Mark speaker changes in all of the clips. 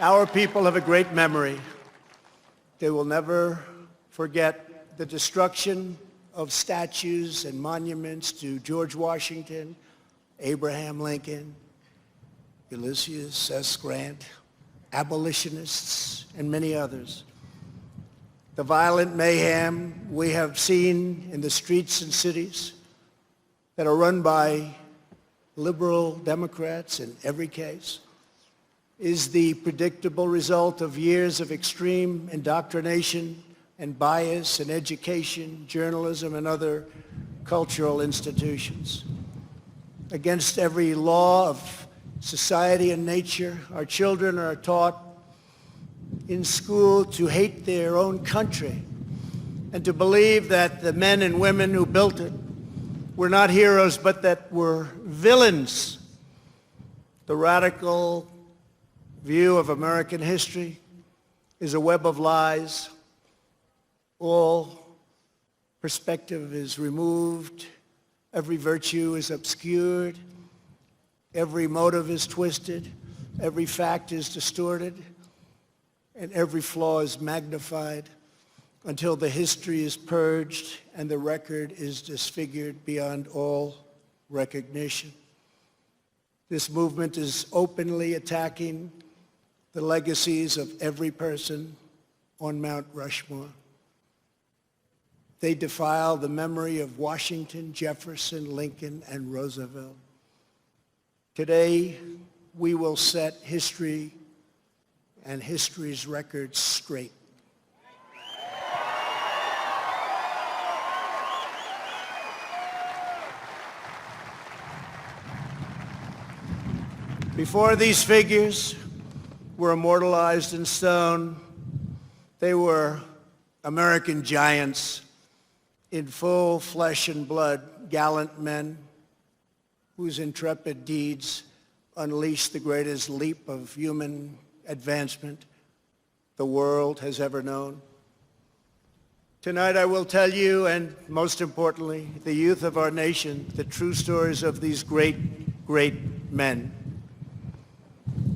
Speaker 1: Our people have a great memory. They will never forget the destruction of statues and monuments to George Washington, Abraham Lincoln, Ulysses S. Grant, abolitionists, and many others. The violent mayhem we have seen in the streets and cities that are run by liberal Democrats in every case is the predictable result of years of extreme indoctrination and bias in education, journalism, and other cultural institutions. Against every law of society and nature, our children are taught in school to hate their own country and to believe that the men and women who built it were not heroes, but that were villains. The radical view of American history is a web of lies. All perspective is removed. Every virtue is obscured. Every motive is twisted. Every fact is distorted. And every flaw is magnified until the history is purged and the record is disfigured beyond all recognition. This movement is openly attacking the legacies of every person on Mount Rushmore. They defile the memory of Washington, Jefferson, Lincoln, and Roosevelt. Today, we will set history and history's records straight. Before these figures were immortalized in stone, they were American giants in full flesh and blood, gallant men whose intrepid deeds unleashed the greatest leap of human advancement the world has ever known. Tonight I will tell you, and most importantly, the youth of our nation, the true stories of these great, great men.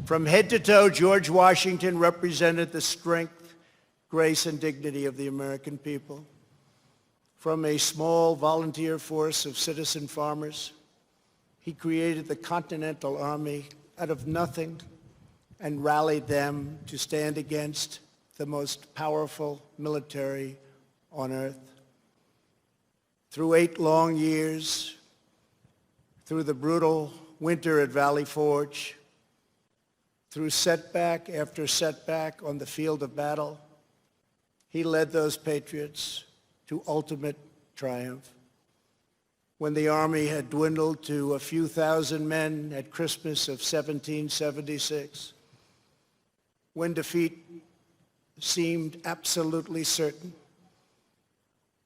Speaker 1: From head to toe, George Washington represented the strength, grace, and dignity of the American people. From a small volunteer force of citizen farmers, he created the Continental Army out of nothing and rallied them to stand against the most powerful military on earth. Through 8 long years, through the brutal winter at Valley Forge, through setback after setback on the field of battle, he led those patriots to ultimate triumph. When the army had dwindled to a few thousand men at Christmas of 1776, when defeat seemed absolutely certain,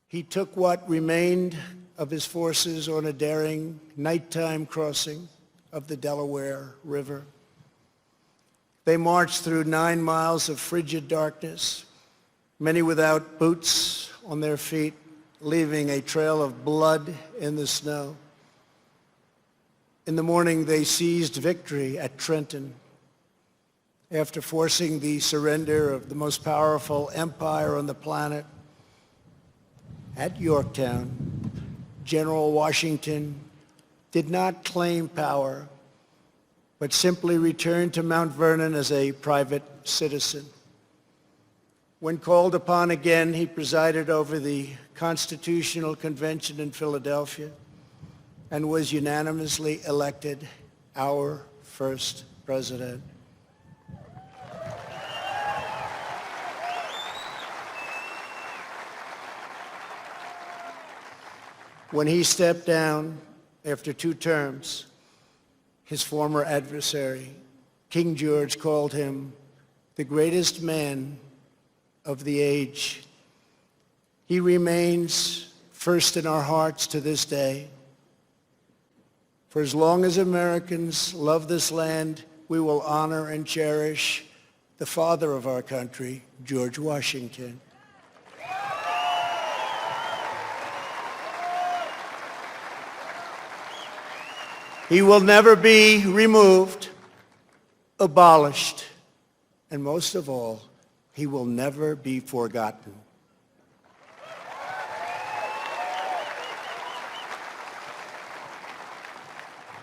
Speaker 1: he took what remained of his forces on a daring nighttime crossing of the Delaware River. They marched through 9 miles of frigid darkness, many without boots on their feet, leaving a trail of blood in the snow. In the morning, they seized victory at Trenton after forcing the surrender of the most powerful empire on the planet. At Yorktown, General Washington did not claim power, but simply returned to Mount Vernon as a private citizen. When called upon again, he presided over the Constitutional Convention in Philadelphia and was unanimously elected our first president. When he stepped down after 2 terms, his former adversary, King George, called him the greatest man of the age. He remains first in our hearts to this day. For as long as Americans love this land, we will honor and cherish the father of our country, George Washington. He will never be removed, abolished, and most of all, he will never be forgotten.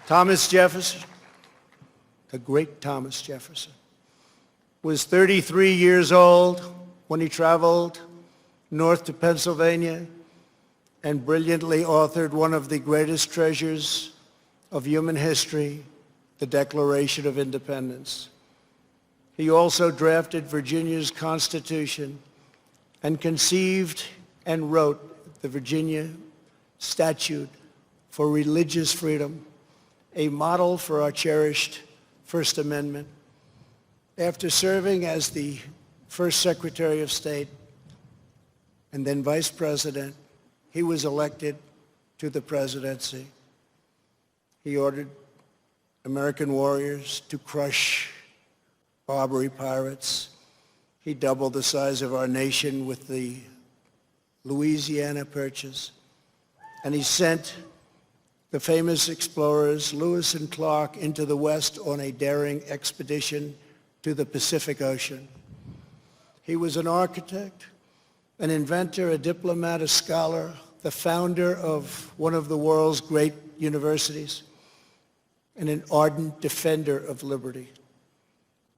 Speaker 1: Thomas Jefferson, the great Thomas Jefferson, was 33 years old when he traveled north to Pennsylvania and brilliantly authored one of the greatest treasures of human history, the Declaration of Independence. He also drafted Virginia's Constitution and conceived and wrote the Virginia Statute for Religious Freedom, a model for our cherished First Amendment. After serving as the first Secretary of State and then Vice President, he was elected to the presidency. He ordered American warriors to crush Barbary pirates. He doubled the size of our nation with the Louisiana Purchase. And he sent the famous explorers Lewis and Clark into the West on a daring expedition to the Pacific Ocean. He was an architect, an inventor, a diplomat, a scholar, the founder of one of the world's great universities, and an ardent defender of liberty.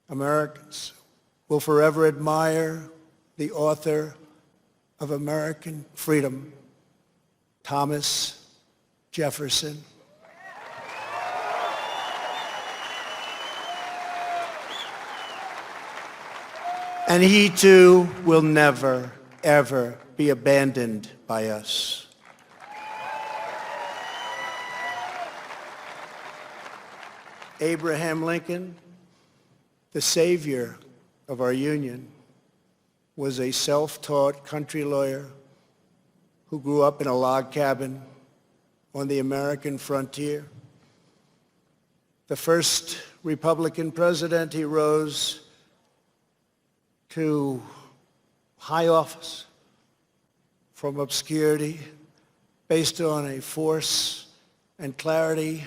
Speaker 1: Americans will forever admire the author of American freedom, Thomas Jefferson. And he too will never, ever be abandoned by us. Abraham Lincoln, the savior of our Union, was a self-taught country lawyer who grew up in a log cabin on the American frontier. The first Republican president, he rose to high office from obscurity based on a force and clarity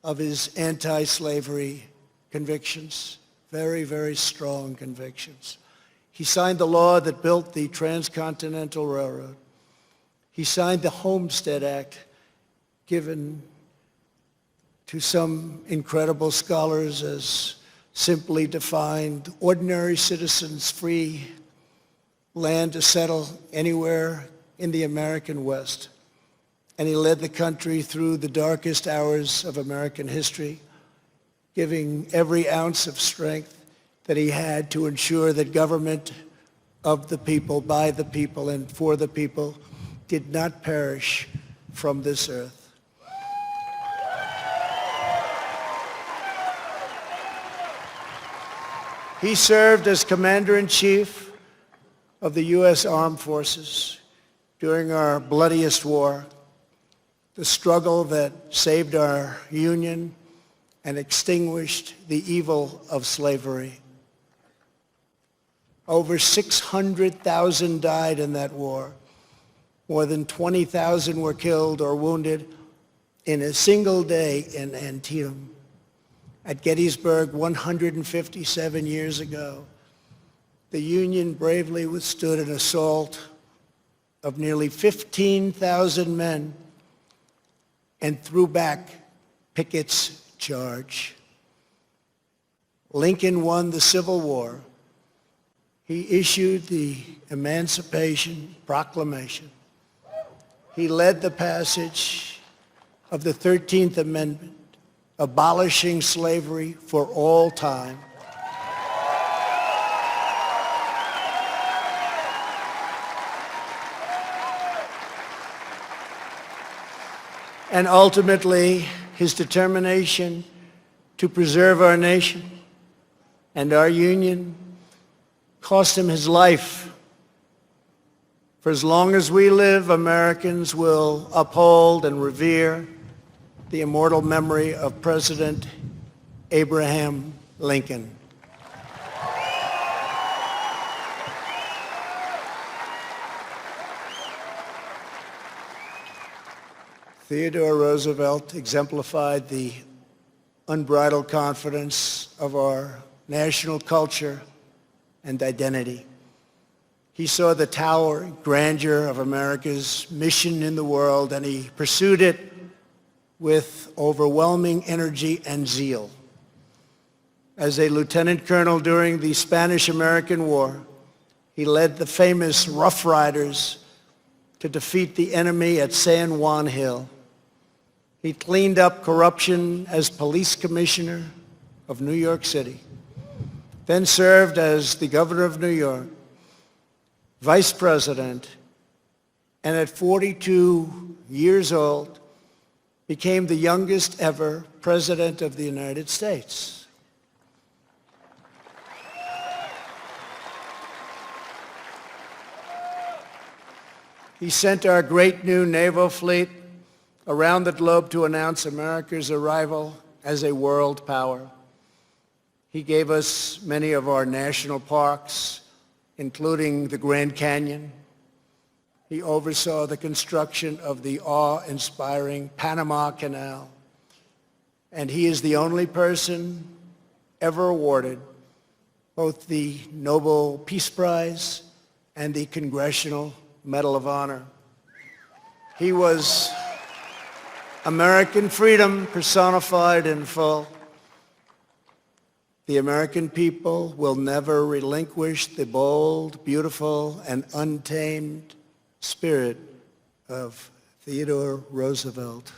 Speaker 1: of his anti-slavery convictions, very, very strong convictions. He signed the law that built the Transcontinental Railroad. He signed the Homestead Act, given to some incredible scholars as simply defined ordinary citizens free land to settle anywhere in the American West. And he led the country through the darkest hours of American history, giving every ounce of strength that he had to ensure that government of the people, by the people, and for the people did not perish from this earth. He served as Commander-in-Chief of the U.S. Armed Forces during our bloodiest war, the struggle that saved our Union and extinguished the evil of slavery. Over 600,000 died in that war. More than 20,000 were killed or wounded in a single day in Antietam. At Gettysburg 157 years ago, the Union bravely withstood an assault of nearly 15,000 men and threw back Pickett's charge. Lincoln won the Civil War. He issued the Emancipation Proclamation. He led the passage of the 13th Amendment, abolishing slavery for all time. And ultimately, his determination to preserve our nation and our Union cost him his life. For as long as we live, Americans will uphold and revere the immortal memory of President Abraham Lincoln. Theodore Roosevelt exemplified the unbridled confidence of our national culture and identity. He saw the towering grandeur of America's mission in the world, and he pursued it with overwhelming energy and zeal. As a lieutenant colonel during the Spanish-American War, he led the famous Rough Riders to defeat the enemy at San Juan Hill. He cleaned up corruption as police commissioner of New York City, then served as the governor of New York, vice president, and at 42 years old, became the youngest ever president of the United States. He sent our great new naval fleet around the globe to announce America's arrival as a world power. He gave us many of our national parks, including the Grand Canyon. He oversaw the construction of the awe-inspiring Panama Canal. And he is the only person ever awarded both the Nobel Peace Prize and the Congressional Medal of Honor. He was American freedom personified in full. The American people will never relinquish the bold, beautiful, and untamed spirit of Theodore Roosevelt.